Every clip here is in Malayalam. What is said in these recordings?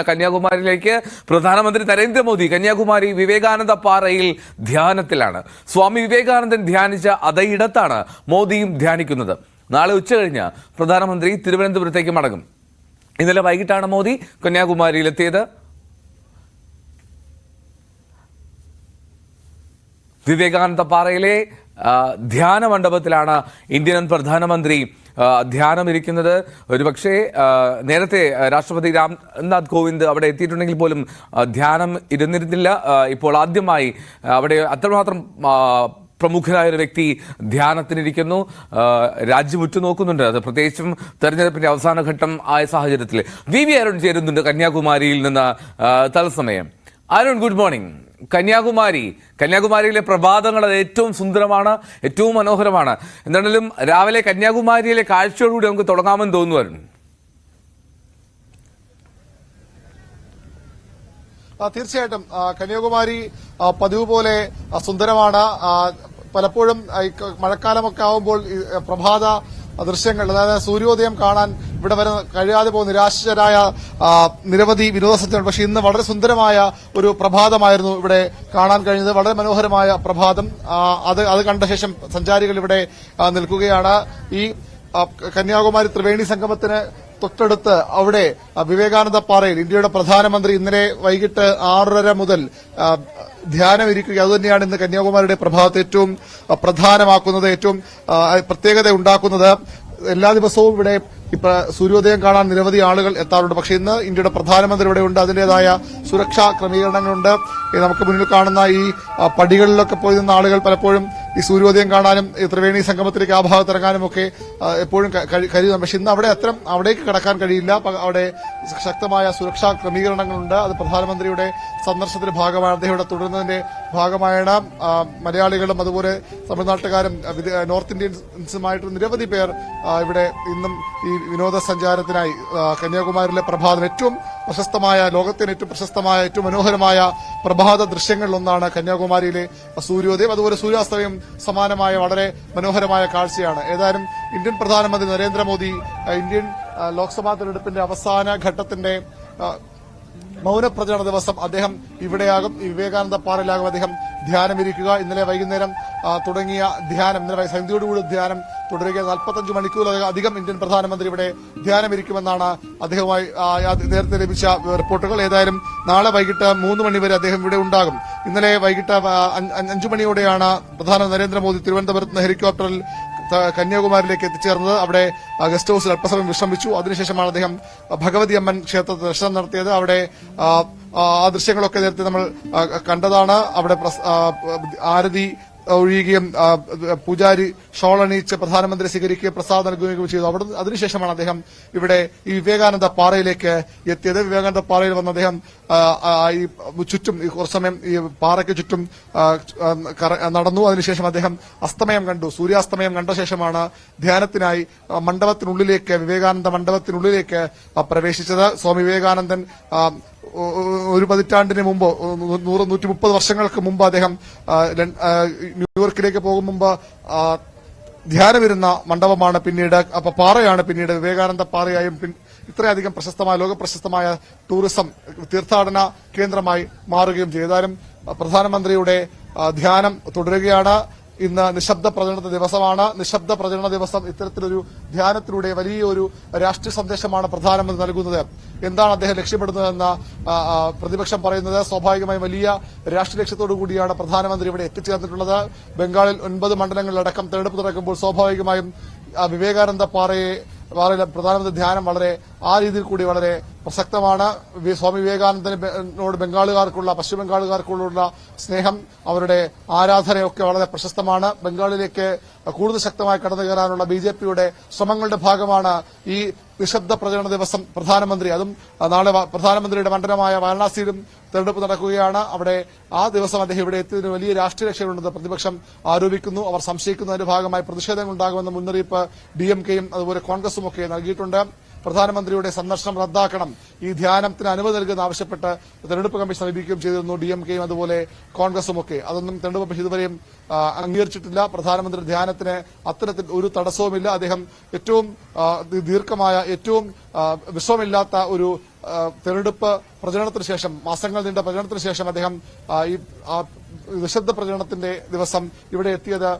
കന്യാകുമാരിയിലേക്ക് പ്രധാനമന്ത്രി നരേന്ദ്രമോദി കന്യാകുമാരി വിവേകാനന്ദ പാറയിൽ ധ്യാനത്തിലാണ്. സ്വാമി വിവേകാനന്ദൻ ധ്യാനിച്ച അതേ ഇടത്താണ് മോദിയും ധ്യാനിക്കുന്നത്. നാളെ ഉച്ചകഴിഞ്ഞ് പ്രധാനമന്ത്രി തിരുവനന്തപുരത്തേക്ക് മടങ്ങും. ഇന്നലെ വൈകിട്ടാണ് മോദി കന്യാകുമാരിയിലെത്തിയത്. വിവേകാനന്ദ പാറയിലെ ധ്യാന മണ്ഡപത്തിലാണ് ഇന്ത്യൻ പ്രധാനമന്ത്രി ധ്യാനമിരിക്കുന്നത്. ഒരുപക്ഷെ നേരത്തെ രാഷ്ട്രപതി രാംനാഥ് കോവിന്ദ് അവിടെ എത്തിയിട്ടുണ്ടെങ്കിൽ പോലും ധ്യാനം ഇരുന്നിരുന്നില്ല. ഇപ്പോൾ ആദ്യമായി അവിടെ അത്രമാത്രം പ്രമുഖനായ ഒരു വ്യക്തി ധ്യാനത്തിനിരിക്കുന്നു. രാജ്യം ഉറ്റുനോക്കുന്നുണ്ട്. അത് പ്രത്യേകിച്ചും തെരഞ്ഞെടുപ്പിന്റെ അവസാന ഘട്ടം ആയ സാഹചര്യത്തിൽ വി അരുൺ ചേരുന്നുണ്ട് കന്യാകുമാരിയിൽ നിന്ന് തത്സമയം. Arun, good morning. കന്യാകുമാരിയിലെ പ്രഭാതങ്ങൾ അത് ഏറ്റവും സുന്ദരമാണ്, ഏറ്റവും മനോഹരമാണ്. എന്താണെങ്കിലും രാവിലെ കന്യാകുമാരിയിലെ കാഴ്ചയോടുകൂടി നമുക്ക് തുടങ്ങാമെന്ന് തോന്നുന്നു അരുൺ. തീർച്ചയായിട്ടും കന്യാകുമാരി പതിവ് പോലെ സുന്ദരമാണ്. പലപ്പോഴും മഴക്കാലമൊക്കെ ആവുമ്പോൾ പ്രഭാത ദൃശ്യങ്ങൾ, അതായത് സൂര്യോദയം കാണാൻ ഇവിടെ വരെ കഴിയാതെ പോകുന്ന നിരാശരായ നിരവധി വിനോദസഞ്ചാരികൾ. പക്ഷെ ഇന്ന് വളരെ സുന്ദരമായ ഒരു പ്രഭാതമായിരുന്നു ഇവിടെ കാണാൻ കഴിഞ്ഞത്. വളരെ മനോഹരമായ പ്രഭാതം. അത് കണ്ട ശേഷം സഞ്ചാരികൾ ഇവിടെ നിൽക്കുകയാണ്. ഈ കന്യാകുമാരി ത്രിവേണി സംഗമത്തിന് തൊട്ടടുത്ത് അവിടെ വിവേകാനന്ദ പാറയിൽ ഇന്ത്യയുടെ പ്രധാനമന്ത്രി ഇന്നലെ വൈകിട്ട് 6:30 മുതൽ ധ്യാനമിരിക്കുക. അതുതന്നെയാണ് ഇന്ന് കന്യാകുമാരിയുടെ പ്രഭാതത്തെ ഏറ്റവും പ്രധാനമാക്കുന്നത്, ഏറ്റവും പ്രത്യേകത ഉണ്ടാക്കുന്നത്. എല്ലാ ദിവസവും ഇവിടെ സൂര്യോദയം കാണാൻ നിരവധി ആളുകൾ എത്താറുണ്ട്. പക്ഷെ ഇന്ന് ഇന്ത്യയുടെ പ്രധാനമന്ത്രി ഇവിടെ ഉണ്ട്. അതിന്റേതായ സുരക്ഷാ ക്രമീകരണങ്ങളുണ്ട്. നമുക്ക് മുന്നിൽ കാണുന്ന ഈ പടികളിലൊക്കെ പോയി നിന്ന ആളുകൾ പലപ്പോഴും ഈ സൂര്യോദയം കാണാനും ത്രിവേണി സംഗമത്തിലേക്ക് ആ ഭാഗത്ത് ഇറങ്ങാനും ഒക്കെ എപ്പോഴും കഴിയുന്നു. പക്ഷെ ഇന്ന് അവിടേക്ക് കടക്കാൻ കഴിയില്ല. അവിടെ ശക്തമായ സുരക്ഷാ ക്രമീകരണങ്ങളുണ്ട്. അത് പ്രധാനമന്ത്രിയുടെ സന്ദർശനത്തിന്റെ ഭാഗമാണ്. അദ്ദേഹം ഇവിടെ തുടരുന്നതിന്റെ ഭാഗമായാണ് മലയാളികളും അതുപോലെ തമിഴ്നാട്ടുകാരും നോർത്ത് ഇന്ത്യൻസുമായിട്ട് നിരവധി പേർ ഇവിടെ ഇന്നും ഈ വിനോദസഞ്ചാരത്തിനായി കന്യാകുമാരിയിലെ പ്രഭാതം ഏറ്റവും പ്രശസ്തമായ, ലോകത്തിന് ഏറ്റവും പ്രശസ്തമായ, ഏറ്റവും മനോഹരമായ പ്രഭാത ദൃശ്യങ്ങളിലൊന്നാണ് കന്യാകുമാരിയിലെ സൂര്യോദയം. അതുപോലെ സൂര്യാസ്തമയം സമാനമായ വളരെ മനോഹരമായ കാഴ്ചയാണ്. ഏതായാലും ഇന്ത്യൻ പ്രധാനമന്ത്രി നരേന്ദ്രമോദി ഇന്ത്യൻ ലോക്സഭാ തെരഞ്ഞെടുപ്പിന്റെ അവസാന ഘട്ടത്തിന്റെ മൌനപ്രചരണ ദിവസം അദ്ദേഹം ഇവിടെയാകും, വിവേകാനന്ദ പാറയിലാകും അദ്ദേഹം ധ്യാനമിരിക്കുക. ഇന്നലെ വൈകുന്നേരം തുടങ്ങിയ ധ്യാനം ഇന്നലെ സന്ധ്യയോടുകൂടി ധ്യാനം തുടരുക. 45 മണിക്കൂറിലധികം ഇന്ത്യൻ പ്രധാനമന്ത്രി ഇവിടെ ധ്യാനമിരിക്കുമെന്നാണ് അദ്ദേഹവുമായി നേരത്തെ ലഭിച്ച റിപ്പോർട്ടുകൾ. ഏതായാലും നാളെ വൈകിട്ട് 3 മണിവരെ അദ്ദേഹം ഇവിടെ ഉണ്ടാകും. ഇന്നലെ വൈകിട്ട് 5 മണിയോടെയാണ് പ്രധാനമന്ത്രി നരേന്ദ്രമോദി തിരുവനന്തപുരത്ത് നിന്ന് ഹെലികോപ്റ്ററിൽ കന്യാകുമാരിയിലേക്ക് എത്തിച്ചേർന്നത്. അവിടെ ഗസ്റ്റ് ഹൌസിൽ അല്പസമയം വിശ്രമിച്ചു. അതിനുശേഷമാണ് അദ്ദേഹം ഭഗവതി അമ്മൻ ക്ഷേത്രത്തിൽ ദർശനം നടത്തിയത്. അവിടെ ആ ദൃശ്യങ്ങളൊക്കെ നേരത്തെ നമ്മൾ കണ്ടതാണ്. അവിടെ ആരതി ഒഴിയുകയും പൂജാരി ഷോളണിയിച്ച് പ്രധാനമന്ത്രി സ്വീകരിക്കുകയും പ്രസാദം നൽകുകയും ചെയ്തു. അതിനുശേഷമാണ് അദ്ദേഹം ഇവിടെ ഈ വിവേകാനന്ദ പാറയിലേക്ക് എത്തിയത്. വിവേകാനന്ദ പാറയിൽ വന്ന് അദ്ദേഹം ഈ ചുറ്റും കുറച്ചു സമയം ഈ പാറയ്ക്ക് ചുറ്റും നടന്നു. അതിനുശേഷം അദ്ദേഹം അസ്തമയം കണ്ടു. സൂര്യാസ്തമയം കണ്ട ശേഷമാണ് ധ്യാനത്തിനായി മണ്ഡപത്തിനുള്ളിലേക്ക്, വിവേകാനന്ദ മണ്ഡപത്തിനുള്ളിലേക്ക് പ്രവേശിച്ചത്. സ്വാമി വിവേകാനന്ദൻ ഒരു പതിറ്റാണ്ടിന് മുമ്പ് 130 വർഷങ്ങൾക്ക് മുമ്പ് അദ്ദേഹം ന്യൂയോർക്കിലേക്ക് പോകും മുമ്പ് ധ്യാനമിരുന്ന മണ്ഡപമാണ് പിന്നീട് പാറയാണ് പിന്നീട് വിവേകാനന്ദ പാറയായും ഇത്രയധികം പ്രശസ്തമായ, ലോകപ്രശസ്തമായ ടൂറിസം തീർത്ഥാടന കേന്ദ്രമായി മാറുകയും ചെയ്താലും പ്രധാനമന്ത്രിയുടെ ധ്യാനം തുടരുകയാണ്. ഇന്ന് നിശബ്ദ പ്രചരണ ദിവസമാണ്. നിശബ്ദ പ്രചരണ ദിവസം ഇത്തരത്തിലൊരു ധ്യാനത്തിലൂടെ വലിയൊരു രാഷ്ട്രീയ സന്ദേശമാണ് പ്രധാനമന്ത്രി നൽകുന്നത്. എന്താണ് അദ്ദേഹം ലക്ഷ്യപ്പെടുന്നതെന്ന പ്രതിപക്ഷം പറയുന്നത്. സ്വാഭാവികമായും വലിയ രാഷ്ട്രീയ ലക്ഷ്യത്തോടു കൂടിയാണ് പ്രധാനമന്ത്രി ഇവിടെ എത്തിച്ചേർന്നിട്ടുള്ളത്. ബംഗാളിൽ 9 മണ്ഡലങ്ങളിലടക്കം തെരഞ്ഞെടുപ്പ് നടക്കുമ്പോൾ സ്വാഭാവികമായും വിവേകാനന്ദ പാറയിലെ പ്രധാനമന്ത്രി ധ്യാനം വളരെ ആ രീതിയിൽ കൂടി വളരെ പ്രസക്തമാണ്. സ്വാമി വിവേകാനന്ദനോട് ബംഗാളുകാർക്കുള്ള, പശ്ചിമ ബംഗാളുകാർക്കുള്ള സ്നേഹം, അവരുടെ ആരാധനയൊക്കെ വളരെ പ്രശസ്തമാണ്. ബംഗാളിലേക്ക് കൂടുതൽ ശക്തമായി കടന്നു കയറാനുള്ള BJPയുടെ ശ്രമങ്ങളുടെ ഭാഗമാണ് ഈ നിശബ്ദ പ്രചരണ ദിവസം പ്രധാനമന്ത്രി. അതും നാളെ പ്രധാനമന്ത്രിയുടെ മണ്ഡലമായ വാരണാസിയിലും തെരഞ്ഞെടുപ്പ് നടക്കുകയാണ്. അവിടെ ആ ദിവസം അദ്ദേഹം ഇവിടെ എത്തിയതിന് വലിയ രാഷ്ട്രീയ ലക്ഷ്യമുണ്ടെന്ന് പ്രതിപക്ഷം ആരോപിക്കുന്നു. അവർ സംശയിക്കുന്നതിന്റെ ഭാഗമായി പ്രതിഷേധങ്ങൾ ഉണ്ടാകുമെന്ന മുന്നറിയിപ്പ് DMKയും അതുപോലെ കോൺഗ്രസും ഒക്കെ നൽകിയിട്ടുണ്ട്. പ്രധാനമന്ത്രിയുടെ സന്ദർശനം റദ്ദാക്കണം, ഈ ധ്യാനത്തിന് അനുമതി നൽകുന്ന ആവശ്യപ്പെട്ട് തെരഞ്ഞെടുപ്പ് കമ്മീഷൻ സമീപിക്കുകയും ചെയ്തിരുന്നു. DMKയും അതുപോലെ കോൺഗ്രസും ഒക്കെ. അതൊന്നും തെരഞ്ഞെടുപ്പ് കമ്മീഷൻ ഇതുവരെയും അംഗീകരിച്ചിട്ടില്ല. പ്രധാനമന്ത്രി ധ്യാനത്തിന് അത്തരത്തിൽ ഒരു തടസ്സവുമില്ല. അദ്ദേഹം ഏറ്റവും ദീർഘമായ, ഏറ്റവും വിശ്വമില്ലാത്ത ഒരു തെരഞ്ഞെടുപ്പ് പ്രചരണത്തിന് ശേഷം, മാസങ്ങൾ നീണ്ട പ്രചരണത്തിന് ശേഷം അദ്ദേഹം ഈ നിശബ്ദ പ്രചരണത്തിന്റെ ദിവസം ഇവിടെ എത്തിയത്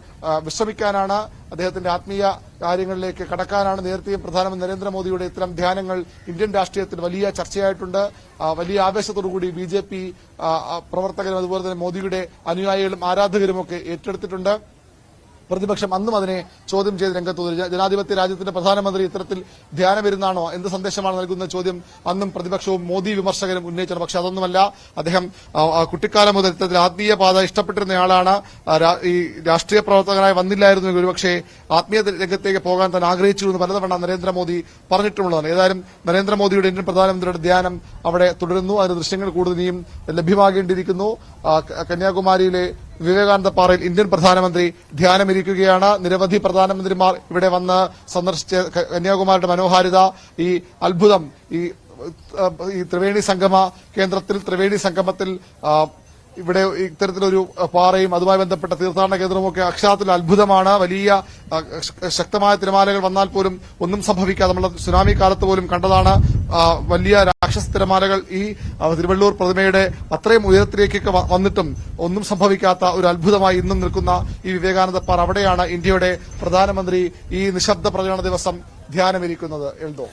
വിശ്രമിക്കാനാണ്, അദ്ദേഹത്തിന്റെ ആത്മീയ കാര്യങ്ങളിലേക്ക് കടക്കാനാണ്. നേരത്തെയും പ്രധാനമന്ത്രി നരേന്ദ്രമോദിയുടെ ഇത്തരം ധ്യാനങ്ങൾ ഇന്ത്യൻ രാഷ്ട്രീയത്തിൽ വലിയ ചർച്ചയായിട്ടുണ്ട്. വലിയ ആവേശത്തോടുകൂടി BJP പ്രവർത്തകരും അതുപോലെ തന്നെ മോദിയുടെ അനുയായികളും ആരാധകരുമൊക്കെ ഏറ്റെടുത്തിട്ടുണ്ട്. പ്രതിപക്ഷം അന്നും അതിനെ ചോദ്യം ചെയ്ത് രംഗത്ത് വന്നു. ജനാധിപത്യ രാജ്യത്തിന്റെ പ്രധാനമന്ത്രി ഇത്തരത്തിൽ ധ്യാനമിരുന്നാണോ, എന്ത് സന്ദേശമാണ് നൽകുന്ന ചോദ്യം അന്നും പ്രതിപക്ഷവും മോദി വിമർശകരും ഉന്നയിച്ചത്. പക്ഷെ അതൊന്നുമല്ല. അദ്ദേഹം കുട്ടിക്കാലം മുതൽ ഇത്തരത്തിൽ ആത്മീയ പാത ഇഷ്ടപ്പെട്ടിരുന്നയാളാണ്. ഈ രാഷ്ട്രീയ പ്രവർത്തകനായി വന്നില്ലായിരുന്നു ഒരുപക്ഷെ ആത്മീയ രംഗത്തേക്ക് പോകാൻ താൻ ആഗ്രഹിച്ചു എന്ന് പലതവണ നരേന്ദ്രമോദി പറഞ്ഞിട്ടുള്ളതാണ്. ഏതായാലും നരേന്ദ്രമോദിയുടെ ഇന്ത്യൻ പ്രധാനമന്ത്രിയുടെ ധ്യാനം അവിടെ തുടരുന്നു. അതിന്റെ ദൃശ്യങ്ങൾ കൂടുതൽ ഇനിയും ലഭ്യമാകേണ്ടിയിരിക്കുന്നു. കന്യാകുമാരിയിലെ വിവേകാനന്ദ പാറയിൽ ഇന്ത്യൻ പ്രധാനമന്ത്രി ധ്യാനമിരിക്കുകയാണ്. നിരവധി പ്രധാനമന്ത്രിമാർ ഇവിടെ വന്ന് സന്ദർശിച്ച് കന്യാകുമാരിയുടെ മനോഹാരിത, ഈ അത്ഭുതം, ഈ ത്രിവേണി സംഗമ കേന്ദ്രത്തിൽ, ത്രിവേണി സംഗമത്തിൽ ഇവിടെ ഇത്തരത്തിലൊരു പാറയും അതുമായി ബന്ധപ്പെട്ട തീർത്ഥാടന കേന്ദ്രവുമൊക്കെ അക്ഷരാർത്ഥത്തിൽ അത്ഭുതമാണ്. വലിയ ശക്തമായ തിരമാലകൾ വന്നാൽ പോലും ഒന്നും സംഭവിക്കാതെ, നമ്മൾ സുനാമി കാലത്ത് പോലും കണ്ടതാണ്, വലിയ രാക്ഷസ തിരമാലകൾ ഈ തിരുവള്ളൂർ പ്രതിമയുടെ അത്രയും ഉയരത്തിലേക്കൊക്കെ വന്നിട്ടും ഒന്നും സംഭവിക്കാത്ത ഒരു അത്ഭുതമായി ഇന്നും നിൽക്കുന്ന ഈ വിവേകാനന്ദ പാറ, അവിടെയാണ് ഇന്ത്യയുടെ പ്രധാനമന്ത്രി ഈ നിശബ്ദ പ്രചരണ ദിവസം ധ്യാനമിരിക്കുന്നത്. എൽദോ.